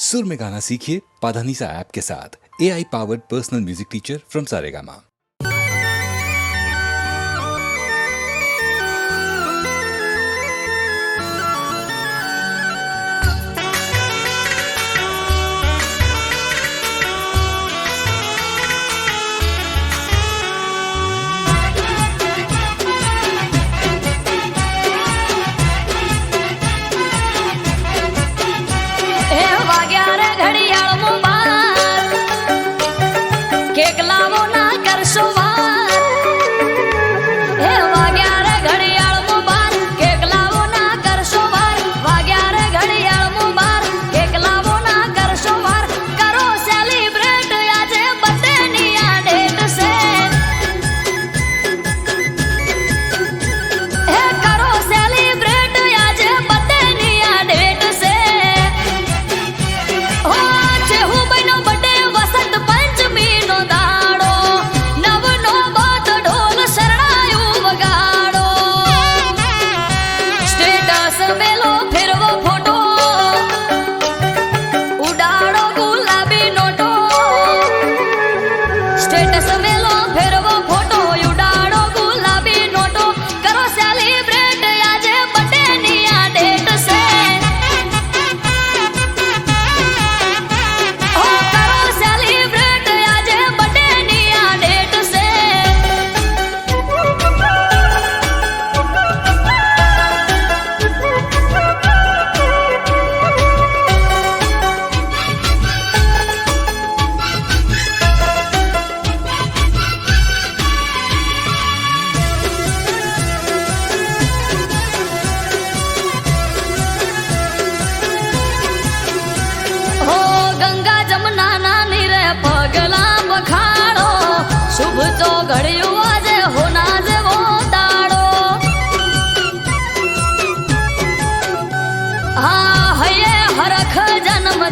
सुर में गाना सीखिए पाधानीसा ऐप के साथ। AI powered personal music teacher from Saregama.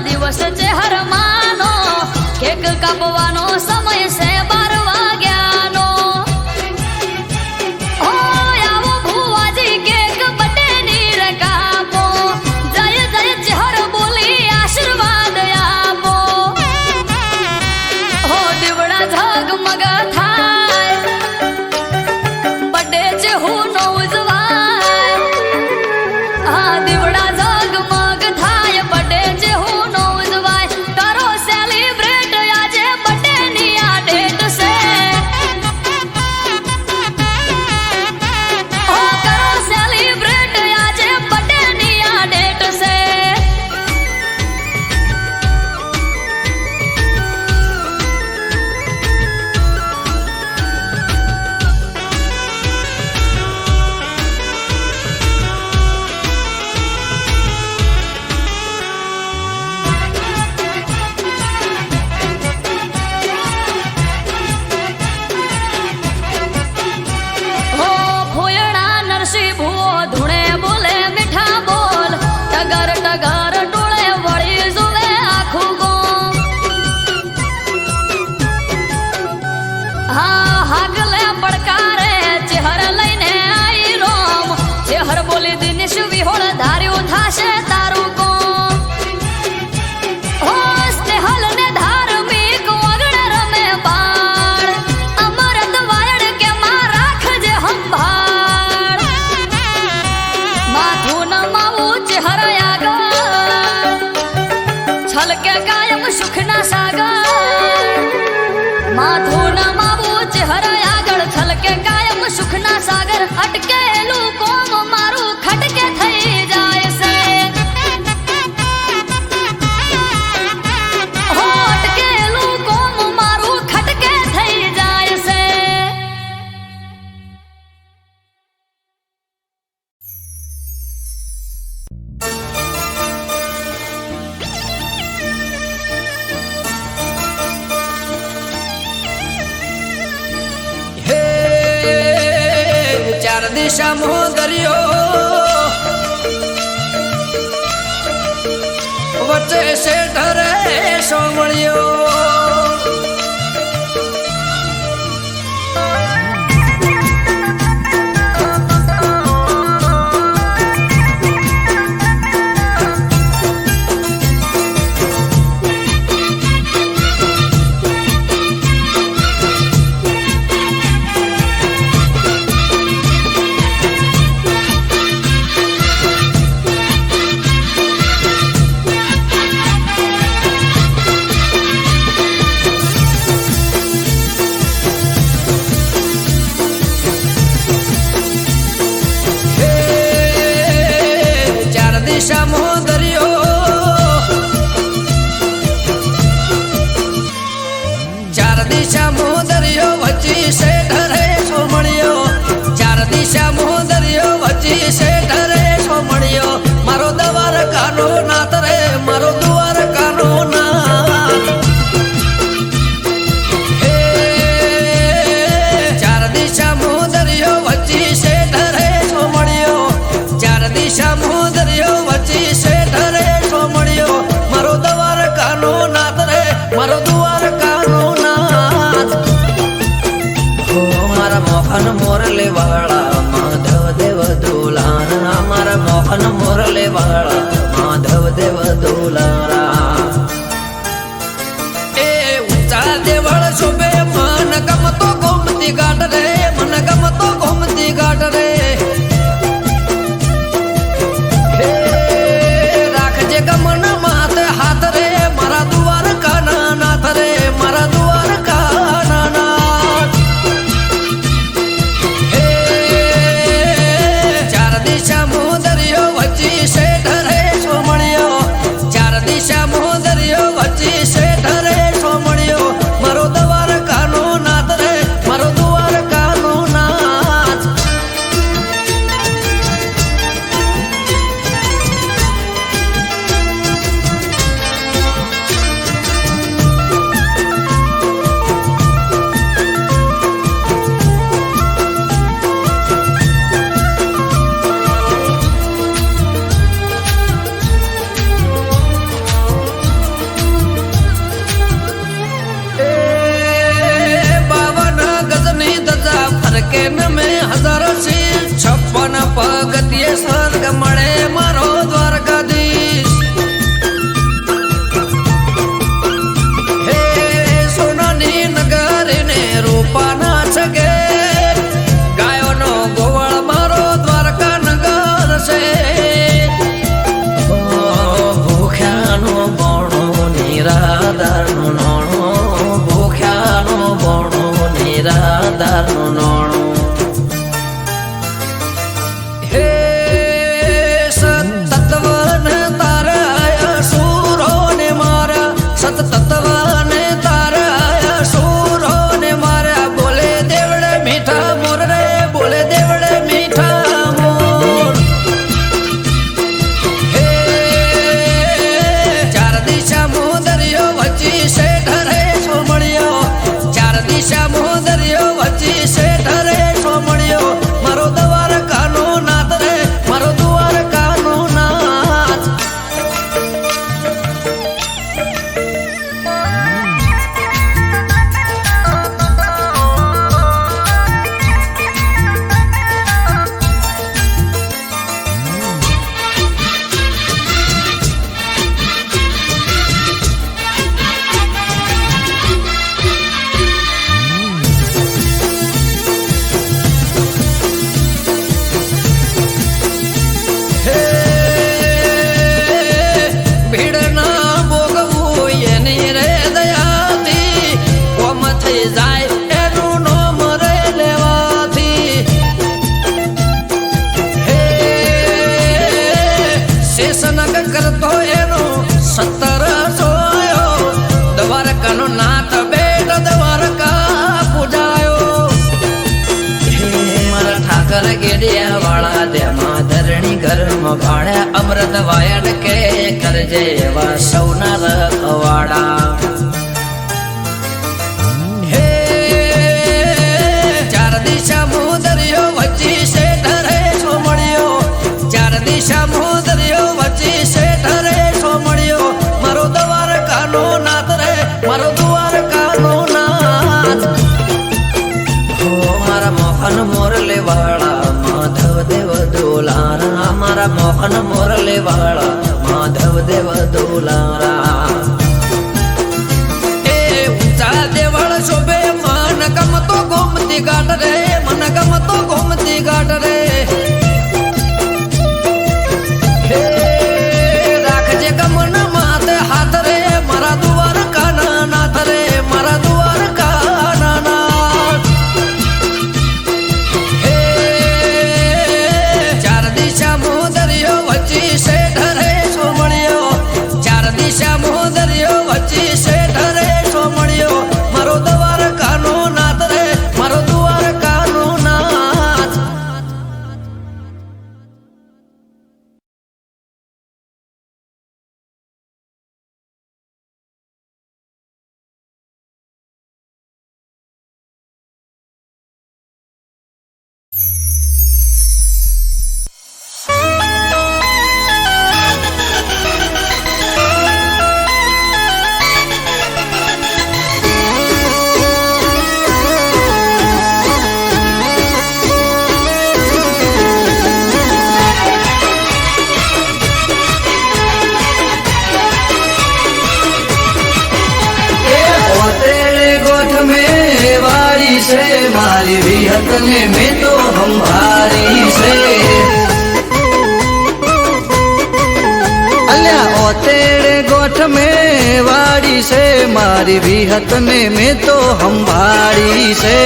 દિવસ છે હર માનો કેક કાપવાનો સમય છે 12 વાગ્યાનો ઓ આવો ભુવાજી કેક બટેની રે કાપો જય જય ચહર બોલી આશીર્વાદ આપો હો દીવડા ઝગમગ થાય બડે છે હું નો ઉજવાય આ દીવડા ઝગમગ થાય બડે છે હું દિશા મોહ દરિયો વચ્ચે શેઠ રે સોમળિયો દુલારા એ ઊંચા દેવળ શોભે મન ગમતો ગોમતી ઘાટ રે મન ગમતો ગોમતી ઘાટ રે હે રાખજે ગમન માથે હાથ રે મારા દ્વારકા ના નાથ રે મારા દ્વારકા ના નાથ હે ચાર દિશા મોદરિયો વચ્ચી શેઠ રે સોમણિયો ચાર દિશા મોદરિયો વચ્ચી શેઠ રે સોમણિયો મારો દ્વારકાનો નાથ રે મારો દ્વારકાનો નાથ બાવન ગજની ધજા ફરકે નમે હજાર શીર 56 પગથિયે સ્વર્ગ મળે મારો દ્વારકાધીશ હે સોનાની નગરીને રૂપાના છગે ગાયોનો ગોવાળ મારો દ્વારકા નગર છે ભૂખ્યાનો બોણો નિરાધારનો નોણો ભૂખ્યાનો બોણો નિરાધારનો નોણો હે સતત્વને તારા સુરોને મારા સતત્વને તારા સુરોને મારા બોલે દેવડે મીઠા મોર રે બોલે દેવડે મીઠા મોર હે ચાર દિશા મોદરિયો વચ્ચી શેઠ રે સોમણિયો ચાર દિશા મોદરિયો વચ્ચી શેઠ રે સોમણિયો મારો દ્વારકાનો નાથ રે મારો દ્વારકાનો નાથ હે ભીડ ના ભોગવું એની રે દયાથી કોમ થઈ જાય એનું નોમ રે લેવાથી હે શેષનગ કરતો એનો 17 સોયો દ્વારકાનો નાથ બેટ દ્વારકા પૂજાયો મારા ઠાકર ગેડિયા વાળા તેમાં ધરણી ઘરમાં ભાણ્યા અમૃત વાયડ કે કરજે એવા સૌના રખવાડા હે ચાર દિશા મોદરિયો વચ્ચી શેઠ રે સોમણિયો ચાર દિશા મોદરિયો વચ્ચી શેઠ રે સોમણિયો મારો દ્વારકાનો નાથ રે મારો દ્વારકાનો નાથ હો મારા મોહન મોરલે વાળા માધવ દેવ દુલારા મારા મોહન મોરલે વાળા માધવ દેવ દુલારા છે મારી વિહત ને મેં તો સંભાળી છે અલ્યા ઓતેડે ગોઠ મેં વાડી છે મારી વિહત ને મેં તો સંભાળી છે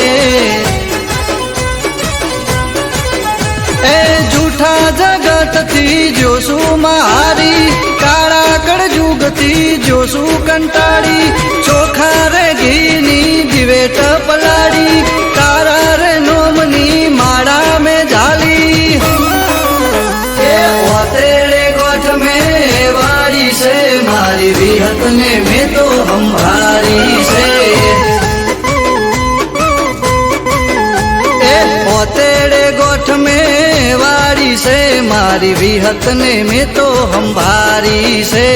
એ જૂઠા જગત થી જોશું મારી કાળા કળજુગ થી જોશું કંટાળી ચોખા રે ઘીની દિવેટ પલાડી તારા રે નોમની માળા મેં ઝાલી એ ઓતેડે ગોઠ મેં વાડી છે મારી વિહત ને મેં તો સંભાળી છે ઓતેડે ગોઠ મેં વાડી છે મારી વિહત ને મેં તો સંભાળી છે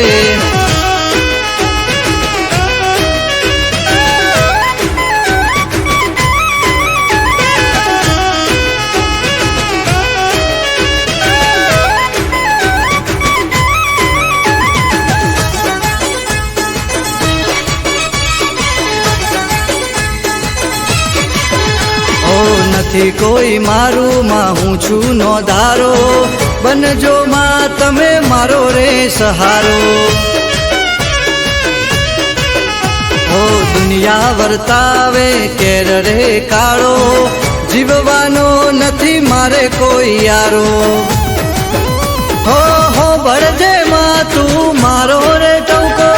નથી કોઈ મારું માં હું છું નો ધારો બનજો માં તમે મારો રે સહારો ઓ દુનિયા વર્તાવે કેર રે કાળો જીવવાનો નથી મારે કોઈ યારો હો ભળજે માં તું મારો રે ટવકો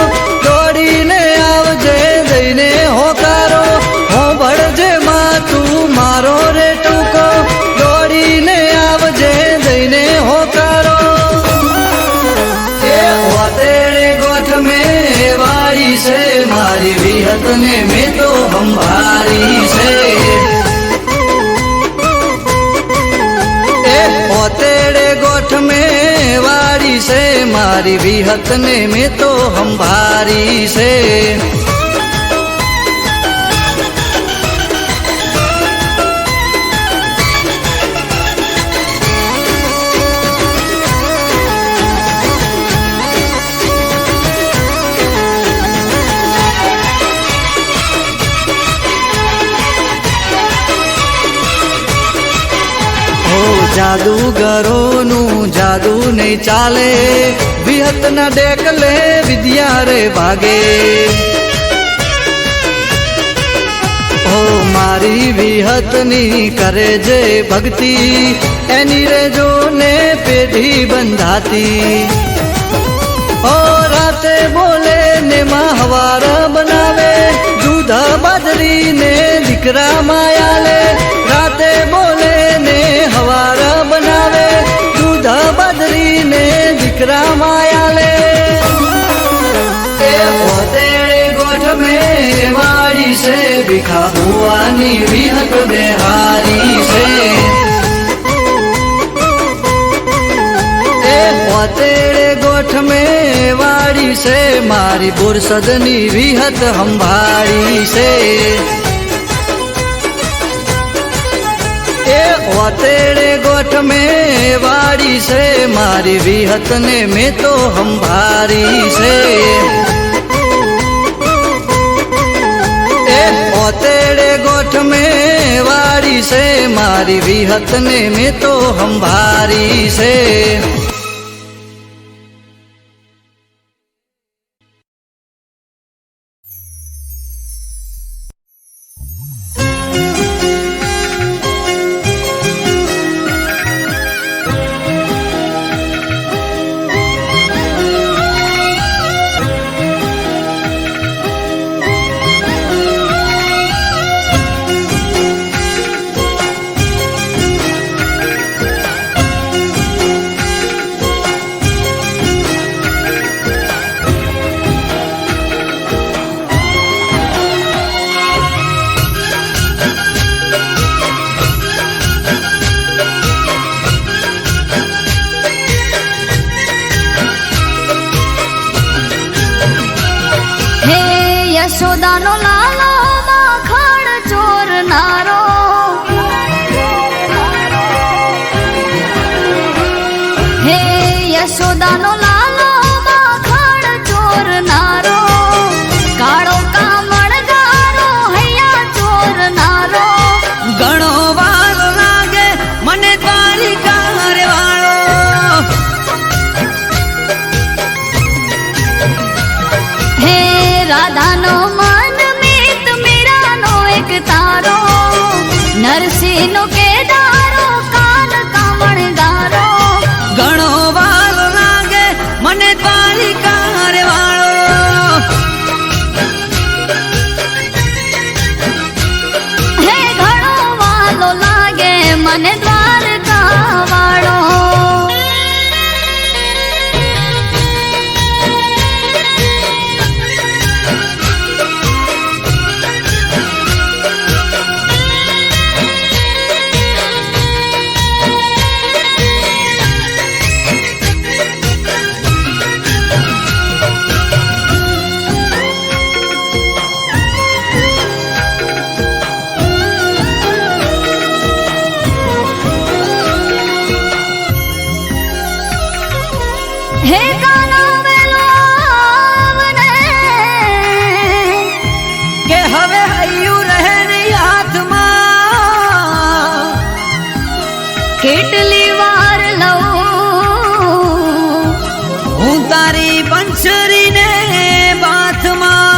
દોડીને આવજે દઈને હોકારો હો ભળજે માં તું મારો રે ટૂંકો દોડીને આવજે દઈને હોકારો એ ઓતેડે ગોઠ મેં વાડી છે મારી વિહત ને મેં તો સંભાળી છે એ ઓતેડે ગોઠ મેં વાડી છે મારી વિહત ને મેં તો સંભાળી છે જાદુગરોનું જાદુ નહીં ચાલે વિહતના ડેકલે વિદ્યા રે ભાગે ઓ મારી વિહતની કરે જે ભક્તિ એની રે જો ને પેઢી બંધાતી ઓ રાતે બોલે ને માં હવાર બનાવે દૂધ બાજરી ને દીકરા માયાલે રાતે બોલે ને હવાર બનાવે દૂધ બાજરી ને દીકરા માયાલે એ ઓતેડે ગોઠ મેં વાડી છે ભીખા ભુવાની વિહત બેહારી છે એ ઓતેડે ગોઠ મેં વાડી છે મારી બોરસદની વિહત સંભાળી છે એ ઓતેડે ગોઠ મેં વાડી છે મારી વિહત ને મેં તો સંભાળી છે એ ઓતેડે ગોઠ મેં વાડી છે મારી વિહત ને મેં તો સંભાળી છે યશોદાનો લાલો માખણ ચોરનારો હે યશોદાનો લાલો માખણ ચોરનારો કાળો કામણગારો હૈયા ચોરનારો રાધાનો મન મીત મીરાનો એક તારો નરસિંહનો કેદારો કાન કામણ ગારો ઘણો વાલો લાગે મને દ્વારિકા રે વાળો હે ઘણો વાલો લાગે મને દ્વારકા વાળો હે કાના વેલો આવને કે હવે હૈયું રહે નહીં હાથમાં કેટલી વાર લઉં હું તારી બંસરીને બાથમાં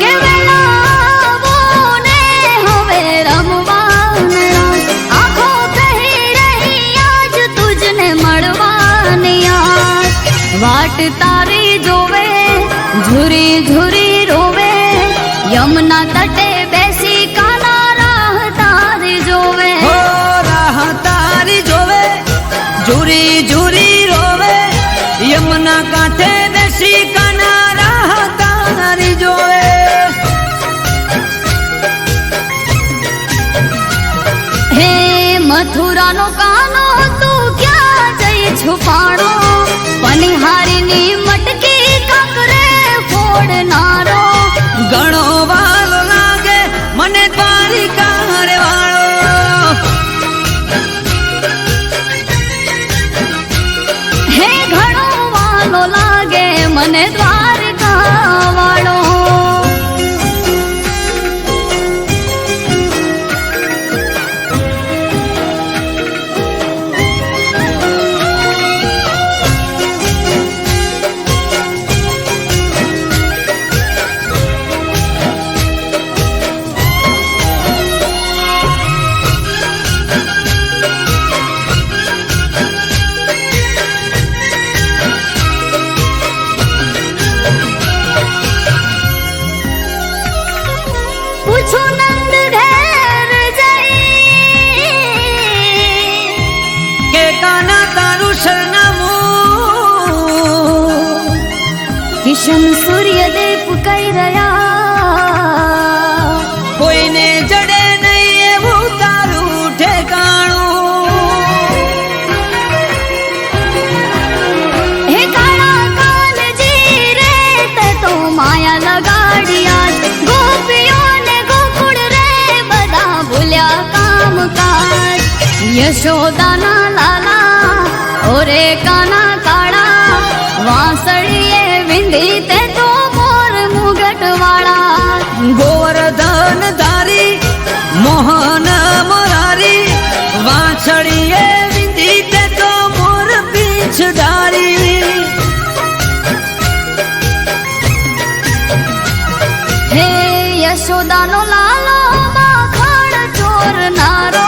કે વેલાવો ને હવે રમવાને આંખો કહી રહી આજ તુજને મળવાની યાદ વાટ તારી જોવે ઝુરી ઝુરી રોવે યમુના તટે બેસી કાના રાહ તારી જોવે હો રાહ તારી જોવે ઝુરી ઝુરી રોવે યમુના કાંઠે બેસી કાના રાહ તારી જોવે હે મથુરાનો કાનો તું ક્યાં જઈ છુપાણો પનિહારીની મટકી કાંકરે ફોડનારો ઘણો વાલો લાગે મને દ્વારિકા રે વાળો હે ઘણો વાલો લાગે મને દ્વારકા વાળો પૂછો નંદ ઘેર જઈ કે કાના તારું સરનામું કિશન સૂર્યદેવ કઈ રહ્યા કોઈને જડે નહીં એવું તારું ઠેકાણું હે કાળા કાનજી રે તે તો માયા લગાડ્યા ગોપીઓને ગોકુળ રે બધા ભૂલ્યા કામકાજ યશોદાના લાલા ઓરે કાના કાળા વાંસળીએ વિંધી તે તો મોર મુગટ વાળા ગોવર્ધન ધારી મોહન મોરારી વાછડીએ વિંધી તે તો મોર પીછ ધારી હે યશોદાનો લાલો માખણ ચોરનારો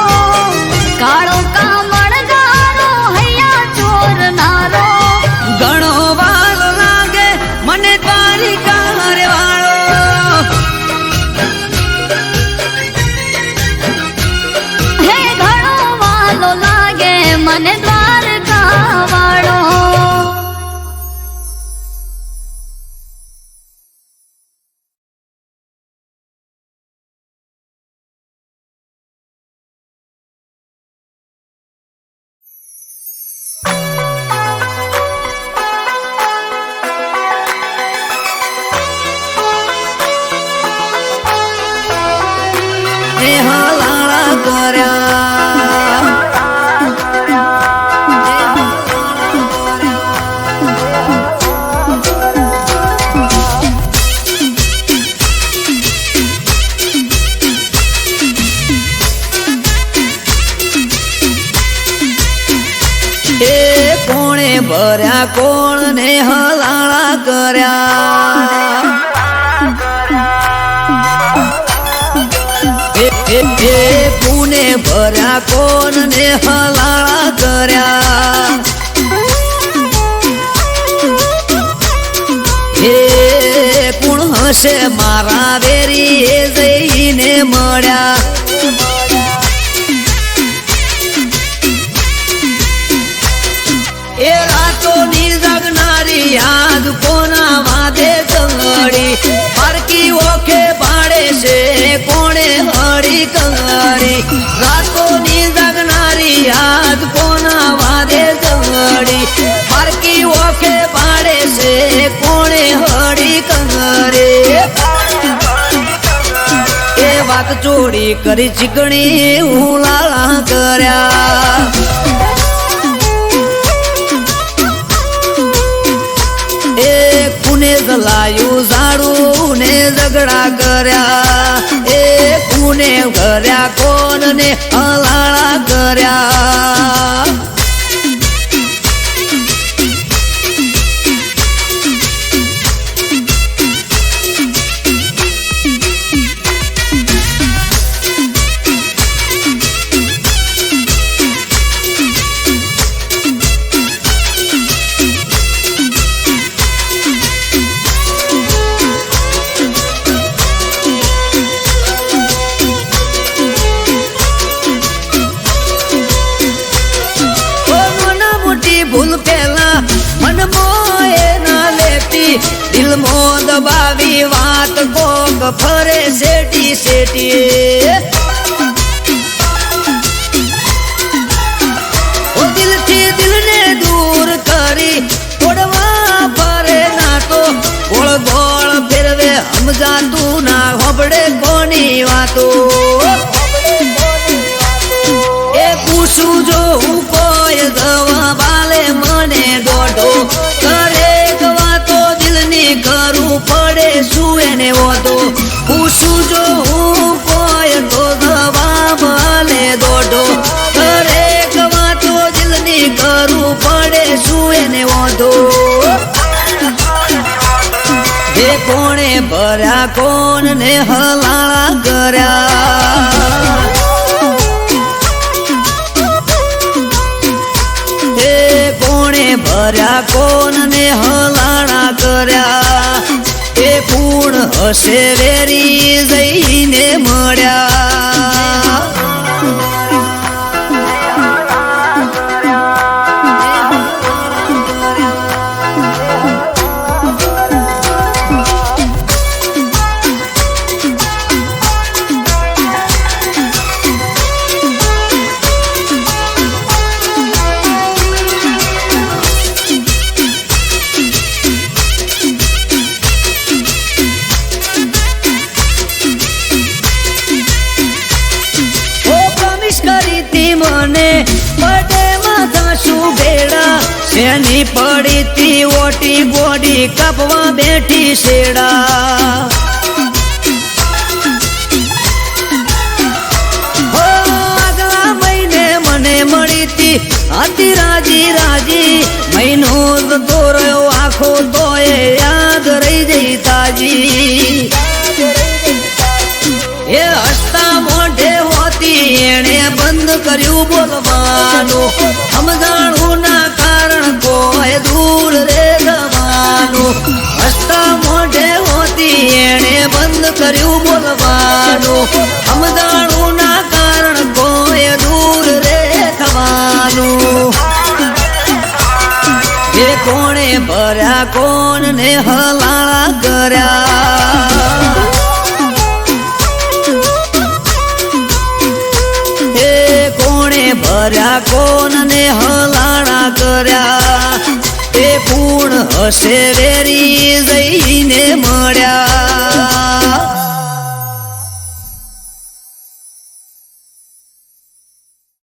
કાળો કામણ ગારો હૈયા ચોરનારો ઘણો વાલો લાગે મને દ્વારિકા રે વાળો હે ઘણો વાલો લાગે મને દ્વારકા વાળો ભર્યા કોણ ને હલાળા કર્યા પુને ભર્યા કોણ ને હલાળા કર્યા હે કોણ હશે મારા વેરી એ જઈને મળ્યા એ રાતોની જગનારી યાદ કોના વાદે કંગડી પારકી ઓખે પાડે છે કોણે હળી કંગડી રાતોની જગનારી યાદ કોના વાદે કંગડી પારકી ઓખે પાડે છે કોણે હળી કંગડી એ વાત ચોરી કરી ચીકણી ઉલાળા કર્યા કુને જલાયું ઝાડું ને ઝઘડા કર્યા એ કુને કર્યા કોણ ને હલાળા કર્યા ભૂલ પેલા મન મોએ ના લેતી દિલ મો દબાવી વાત કોક ફરે સેટી સેટી ઓ દિલથી દિલને દૂર કરી છોડવા ફરે ના તો ગોળ ગોળ ફેરવે સમજાતું ના હોબડે કોની વાતો એ પૂછું જો હું કોઈ દવા બાલે મને દોઢો કરે વાતો દિલની કરું પડે શું એને વાતો પૂછું જો હું કોઈ તો દવા બાલે દોઢો કરે વાતો દિલની કરું પડે શું એને વાતો એ કોણે ભર્યા કોણ ને હલાળા કર્યા ભર્યા કોણ ને હલાળા કર્યા એ પૂર્ણ હશે વેરી જઈને મળ્યા મને બડે માથા શું ભેડા શેની પડી તી ઓટી ગોડી કપવા બેઠી શેડા આગલા મહિને મને મળી તી હતી રાજી રાજી મહિનો જતો રહ્યો આખો તોય યાદ રહી જઈ તાજી એ હસતા મોઢે હોતી એણે બંધ કર્યું બોલવાનું સમજાણું ના કારણ કોઈ દૂર રે જવાનું હસતા મોઢે હોતી એણે બંધ કર્યું બોલવાનું સમજાણું ના કારણ કોઈ દૂર રે થવાનું એ કોણે ભર્યા કોણ ને હલાળા કર્યા ભર્યા કોણ ને હલાળા કર્યા એ પૂર્ણ હશે વેરી જઈને મળ્યા